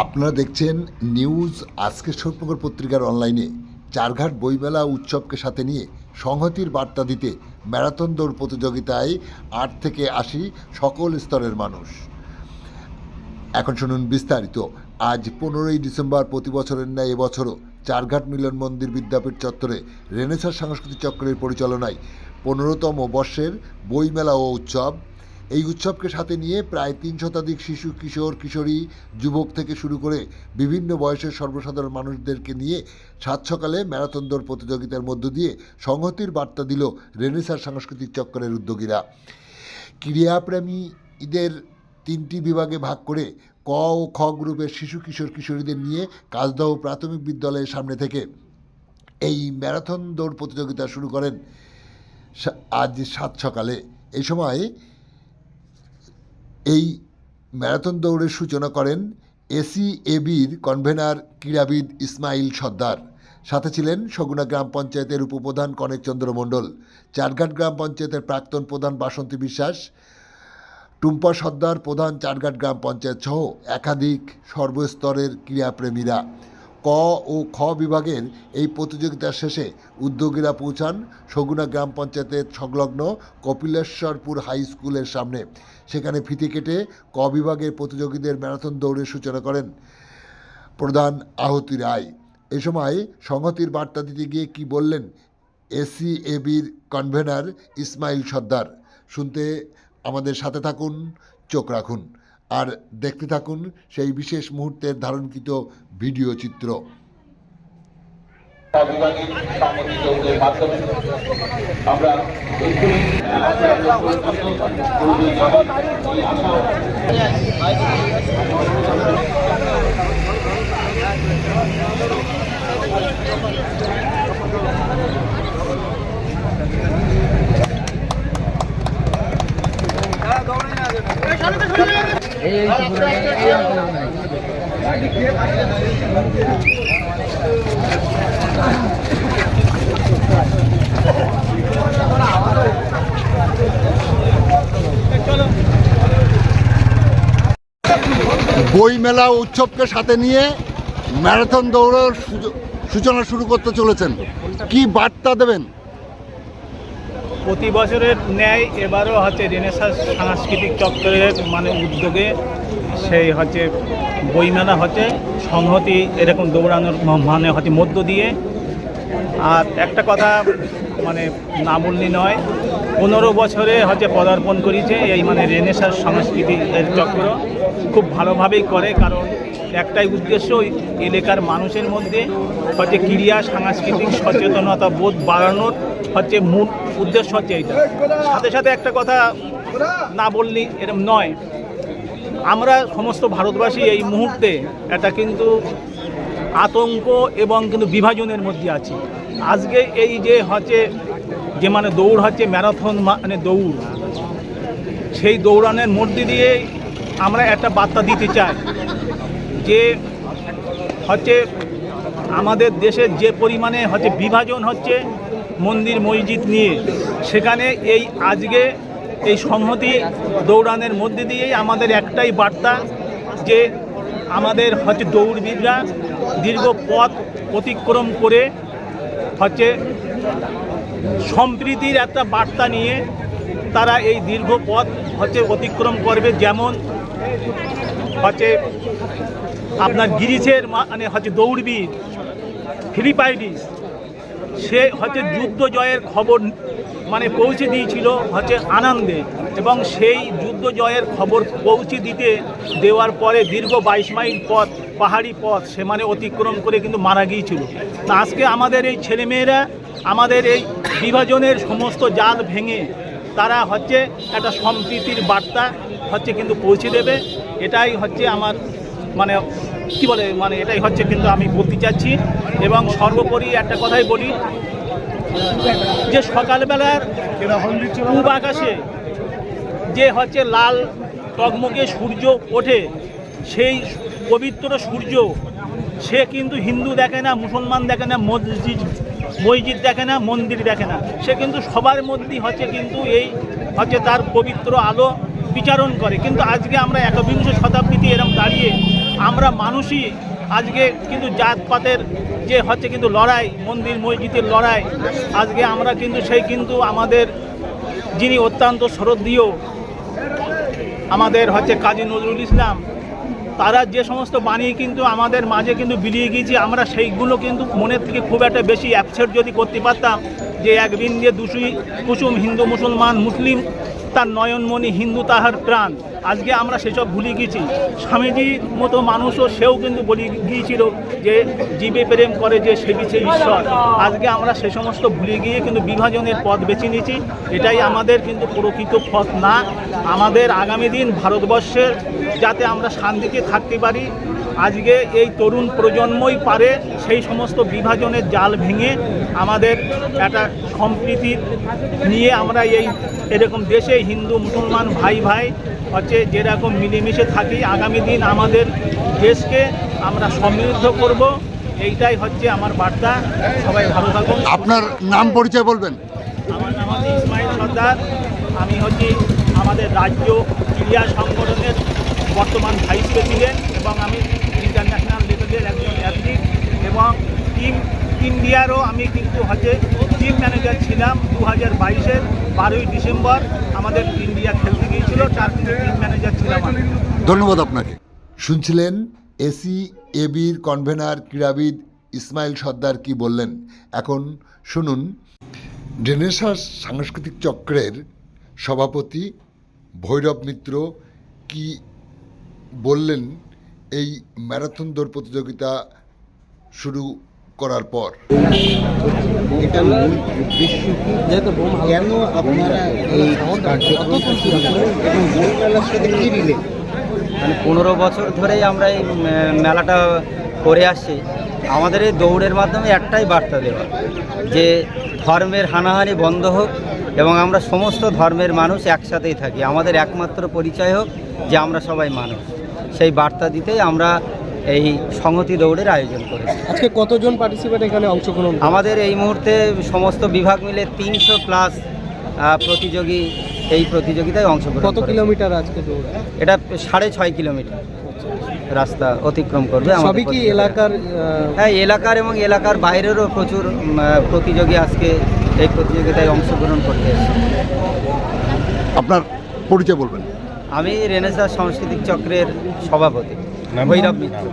আপনারা দেখছেন নিউজ আজকের ছোটনগর পত্রিকার অনলাইনে। চারঘাট বইমেলা উৎসবকে সাথে নিয়ে সংহতির বার্তা দিতে ম্যারাথন দৌড় প্রতিযোগিতায় ৮ থেকে ৮০ সকল স্তরের মানুষ। এখন শুনুন বিস্তারিত। আজ 15ই ডিসেম্বর প্রতি বছরের ন্যায় এবছরও চারঘাট মিলন মন্দির বিদ্যাপীঠ চত্বরে রেনেসাঁ সাংস্কৃতিক চক্রের পরিচালনায় 15তম বর্ষের বইমেলা ও উৎসব। এই উৎসবকে সাথে নিয়ে প্রায় ৩ শতাধিক শিশু, কিশোর, কিশোরী, যুবক থেকে শুরু করে বিভিন্ন বয়সের সর্বসাধারণ মানুষদেরকে নিয়ে সাত সকালে ম্যারাথন দৌড় প্রতিযোগিতার মধ্য দিয়ে সংহতির বার্তা দিল রেনেসাঁ সাংস্কৃতিক চক্রের উদ্যোগীরা। ক্রীড়াপ্রেমীদের 3টি বিভাগে ভাগ করে ক ও খ গ্রুপের শিশু, কিশোর, কিশোরীদের নিয়ে কাজদাহ প্রাথমিক বিদ্যালয়ের সামনে থেকে এই ম্যারাথন দৌড় প্রতিযোগিতা শুরু করেন আজ 7 সকালে। এই সময় এই ম্যারাথন দৌড়ের সূচনা করেন এসিএবির কনভেনার ক্রীড়াবিদ ইসমাইল সর্দার। সাথে ছিলেন সগুনা গ্রাম পঞ্চায়েতের উপপ্রধান কনেকচন্দ্র মণ্ডল, চারঘাট গ্রাম পঞ্চায়েতের প্রাক্তন প্রধান বাসন্তী বিশ্বাস, টুম্পা সর্দার প্রধান চারঘাট গ্রাম পঞ্চায়েত সহ একাধিক সর্বস্তরের ক্রীড়াপ্রেমীরা। ক ও খ বিভাগের এই প্রতিযোগিতার শেষে উদ্যোগীরা পৌঁছান সগুনা গ্রাম পঞ্চায়েতের সংলগ্ন কপিলেশ্বরপুর হাই স্কুলের সামনে। সেখানে ফিতে কেটে ক বিভাগের প্রতিযোগীদের ম্যারাথন দৌড়ের সূচনা করেন প্রধান আহতি রায়। এ সময় সংহতির বার্তা দিতে গিয়ে কি বললেন এসিএবির কনভেনার ইসমাইল সর্দার, শুনতে আমাদের সাথে থাকুন, চোখ রাখুন আর দেখতে থাকুন সেই বিশেষ মুহূর্তের ধারণকৃত ভিডিও চিত্র। বইমেলা উৎসবকে সাথে নিয়ে ম্যারাথন দৌড়ের সূচনা শুরু করতে চলেছেন, কি বার্তা দেবেন? প্রতি বছরের ন্যায় এবারও হচ্ছে রেনেসাঁ সাংস্কৃতিক চক্রের উদ্যোগে সেই হচ্ছে বইমেলা হচ্ছে সংহতি এরকম দৌড়ানোর মধ্য দিয়ে। আর একটা কথা না বললি নয়, 15 বছরে হচ্ছে পদার্পণ করেছে এই রেনেসাঁ সাংস্কৃতিক চক্র। খুব ভালোভাবেই করে, কারণ একটাই উদ্দেশ্য এলাকার মানুষের মধ্যে হচ্ছে ক্রীড়া সাংস্কৃতিক সচেতনতা বোধ বাড়ানোর হচ্ছে মূল উদ্দেশ্য হচ্ছে এইটা। সাথে সাথে একটা কথা না বললি এরকম নয়, আমরা সমস্ত ভারতবাসী এই মুহূর্তে এটা কিন্তু আতঙ্ক এবং কিন্তু বিভাজনের মধ্যে আছি। আজকে এই যে হচ্ছে যে দৌড় হচ্ছে ম্যারাথন দৌড়, সেই দৌড়ানোর মধ্যে দিয়ে আমরা একটা বার্তা দিতে চাই যে হচ্ছে আমাদের দেশের যে পরিমাণে হচ্ছে বিভাজন হচ্ছে মন্দির মসজিদ নিয়ে, সেখানে এই আজকে এই সংহতি দৌড়ানোর মধ্যে দিয়েই আমাদের একটাই বার্তা যে আমাদের হচ্ছে দৌড়বিদরা দীর্ঘ পথ অতিক্রম করে হচ্ছে সম্প্রীতির একটা বার্তা নিয়ে তারা এই দীর্ঘ পথ হচ্ছে অতিক্রম করবে। যেমন হচ্ছে আপনার গিরিশের হচ্ছে দৌড়বিদ ফিলিপাইডিস, সে হচ্ছে যুদ্ধ জয়ের খবর পৌঁছে দিয়েছিল হচ্ছে আনন্দে, এবং সেই যুদ্ধ জয়ের খবর পৌঁছে দেওয়ার পরে দীর্ঘ 22 মাইল পথ, পাহাড়ি পথ সে অতিক্রম করে কিন্তু মারা গিয়েছিল। তা আজকে আমাদের এই ছেলেমেয়েরা আমাদের এই বিভাজনের সমস্ত জাল ভেঙে তারা হচ্ছে একটা সম্প্রীতির বার্তা হচ্ছে কিন্তু পৌঁছে দেবে। এটাই হচ্ছে আমার কি বলে এটাই হচ্ছে কিন্তু আমি বলতে চাচ্ছি। এবং সর্বোপরি একটা কথাই বলি যে সকালবেলার পূব আকাশে যে হচ্ছে লাল টগমগে সূর্য ওঠে, সেই পবিত্র সূর্য সে কিন্তু হিন্দু দেখে না, মুসলমান দেখে না, মসজিদ দেখে না, মন্দির দেখে না, সে কিন্তু সবার মধ্যেই হচ্ছে কিন্তু এই হচ্ছে তার পবিত্র আলো বিচারণ করে। কিন্তু আজকে আমরা 21 শতাব্দীতে এরকম দাঁড়িয়ে আমরা মানুষই আজকে কিন্তু জাতপাতের যে হচ্ছে কিন্তু লড়াই, মন্দির মসজিদের লড়াই, আজকে আমরা কিন্তু সেই কিন্তু আমাদের যিনি অত্যন্ত শ্রদ্ধেয় আমাদের হচ্ছে কাজী নজরুল ইসলাম, তারা যে সমস্ত বাণী কিন্তু আমাদের মাঝে কিন্তু বিলিয়ে গিয়েছে, আমরা সেইগুলো কিন্তু মনের থেকে খুব একটা বেশি অ্যাপসেট যদি করতে পারতাম, যে এক বিন্দে দুষি কুসুম হিন্দু মুসলমান মুসলিম তার নয়নমণি হিন্দু তাহার প্রাণ, আজকে আমরা সেসব ভুলে গেছি। স্বামীজির মতো মানুষও সেও কিন্তু বলে গিয়েছিল যে জীবে প্রেম করে যে সেবিছে ঈশ্বর। আজকে আমরা সে সমস্ত ভুলে গিয়ে কিন্তু বিভাজনের পথ বেছে নিয়েছি, এটাই আমাদের কিন্তু প্রকৃত পথ না। আমাদের আগামী দিন ভারতবর্ষের যাতে আমরা শান্তিতে থাকতে পারি, আজকে এই তরুণ প্রজন্মই পারে সেই সমস্ত বিভাজনের জাল ভেঙে আমাদের একটা সম্প্রীতি নিয়ে আমরা এরকম দেশে হিন্দু মুসলমান ভাই ভাই হচ্ছে যেরকম মিলেমিশে থাকি, আগামী দিন আমাদের দেশকে আমরা সমৃদ্ধ করব, এইটাই হচ্ছে আমার বার্তা। সবাই ভালো থাকুন। আপনার নাম পরিচয় বলবেন? আমার নাম হচ্ছে ইসমাইল সর্দার, আমি হচ্ছি আমাদের রাজ্য ক্রীড়া সংগঠনের বর্তমান ভাইস প্রেসিডেন্ট এবং আমি ইন্টারন্যাশনাল লেভেলের একজন অ্যাথলিট এবং টিম ইন্ডিয়ারও আমি কিন্তু হচ্ছে টিম ম্যানেজার ছিলাম। 2022-এর 12ই ডিসেম্বর আমাদের ইন্ডিয়া খেলতে গিয়েছিল, তার কিন্তু টিম ম্যানেজার ছিলাম আমি। ধন্যবাদ আপনাকে। শুনছিলেন এসিএবির কনভেনার ক্রীড়াবিদ ইসমাইল সর্দার কি বললেন। এখন শুনুন রেনেসাঁস সাংস্কৃতিক চক্রের সভাপতি ভৈরব মিত্র কি বললেন এই ম্যারাথন দৌড় প্রতিযোগিতা শুরু করার পর। এটা মূল উদ্দেশ্য কি, কেন আপনারা এই কার্যক্রম শুরু করেন এবং বইমেলার সাথে কী রিলেট? মানে 15 বছর ধরেই আমরা এই মেলাটা করে আসছি। আমাদের এই দৌড়ের মাধ্যমে একটাই বার্তা দেওয়া, যে ধর্মের হানাহানি বন্ধ হোক এবং আমরা সমস্ত ধর্মের মানুষ একসাথেই থাকি, আমাদের একমাত্র পরিচয় হোক যে আমরা সবাই মানুষ। সেই বার্তা দিতেই আমরা এই সংহতি দৌড়ের আয়োজন করি। আজকে কতজন পার্টিসিপেট এখানে অংশগ্রহণ? আমাদের এই মুহূর্তে সমস্ত বিভাগ মিলে 300+ প্রতিযোগী এই প্রতিযোগিতায় অংশগ্রহণ কত করেছে। কিলোমিটার আজকে দৌড়? এটা 6.5 কিলোমিটার রাস্তা অতিক্রম করবে। আমাদের সবই কি প্রতিযোগিতা। এলাকার? হ্যাঁ, এলাকার এবং এলাকার বাইরেরও প্রচুর প্রতিযোগী আজকে এই প্রতিযোগিতায় অংশগ্রহণ করতে এসেছে। আপনার পরিচয় বলবেন? আমি রেনেসাঁস সাংস্কৃতিক চক্রের সভাপতি ভৈরব মিত্র।